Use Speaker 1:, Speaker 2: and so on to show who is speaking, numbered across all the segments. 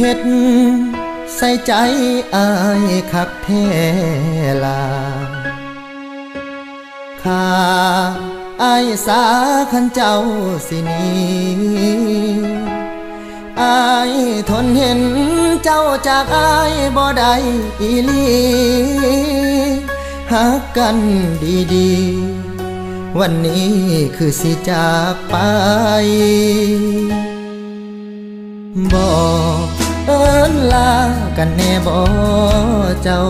Speaker 1: ฮ็ดใส่ใจอายคักแท้ลาข้าอายสาคันเจ้าสิหนีอายทนเห็นเจ้าจากอายบ่ได้อีหลีหักกันดีๆวันนี้คือสิจากไปบอกเอิ้นลากันแน่บ่เจ้า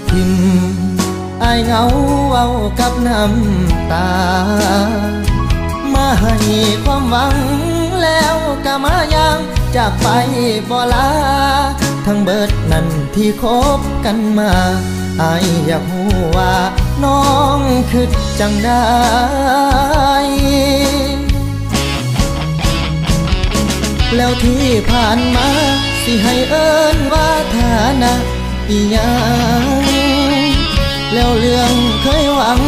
Speaker 1: ทิมอายเหงาเว้ากับน้ำตามาให้ความหวังแล้วก็มายังจากไปบ่ลาทั้งเบิดนั้นที่คบกันมาอายอยากรู้ว่าน้องคิดจังได้แล้วที่ผ่านมาสิให้เอิ้นว่าฐานะอีหยังแล้วเรื่องเคยหวัง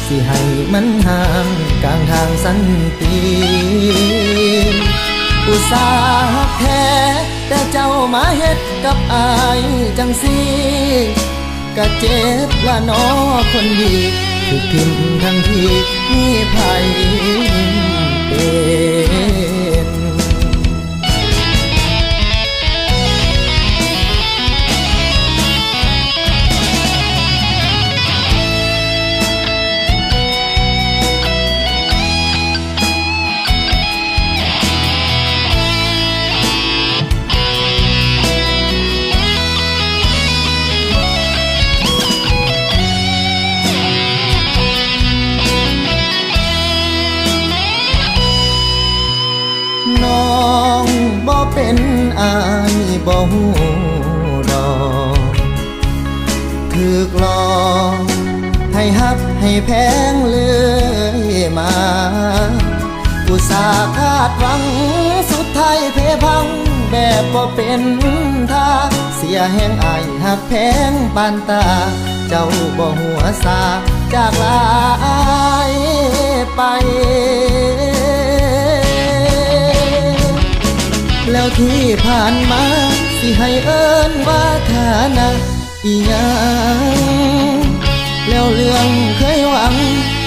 Speaker 1: สิให้มันห่างกลางทางสันติอุตส่าห์แท้แต่เจ้ามาเฮ็ดกับอายจังสิก็เจ็บละน้อคนดีถูกทิ่มทั้งที่มีภัยเป็นน้องบ่เป็นอายบ่ฮู้ดอกถูกหลอกให้ฮักให้แพงเลยมาอุตส่าห์คาดหวังสุดท้ายเพพังแบบบ่เป็นท่าเสียแห้งอายฮักแพงปานตาเจ้าบ่หัวซาจากลาอายไปแล้วที่ผ่านมาสิให้เอิ้นว่าฐานะอีหยังแล้วเรื่องเคยหวัง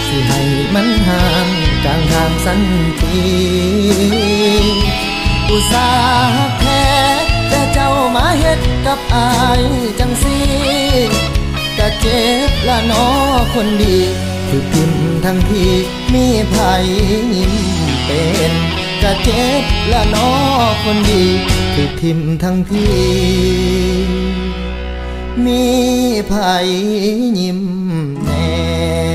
Speaker 1: สิให้มันห่างกลางทางสันติอุตส่าห์แท้แต่เจ้ามาเฮ็ดกับอายจังสิก็เจ็บละน้อคนดีถูกทิ่มทั้งที่มีภัยยิ้มเป็นก็เจ็บละน้อคนดีถูกทิ่มทั้งที่มีภัยยิ้มแน่